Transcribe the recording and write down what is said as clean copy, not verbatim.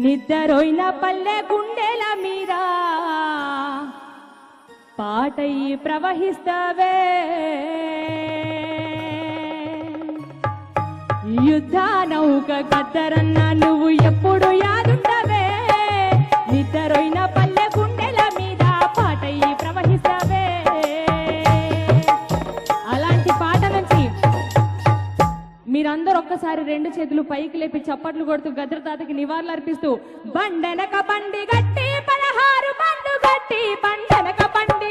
నిద్రోయిన పల్లె గుండెల మీద పాటయి ప్రవహిస్తావే యుద్ధ నౌక కద్దరన్న నువ్వు ఎప్పుడు యాదుండవే నిద్రోయిన పల్లె గుండెల మీద పాటయి ప్రవహిస్తావే. అలాంటి పాట నుంచి మీరందరూ ఒక్కసారి రెండు చేతులు పైకి లేపి చప్పట్లు కొడుతూ గద్రతాతకి నివాళులు అర్పిస్తూ బండెనక బండి గట్టి 16 బండు గట్టి బండెనక బండి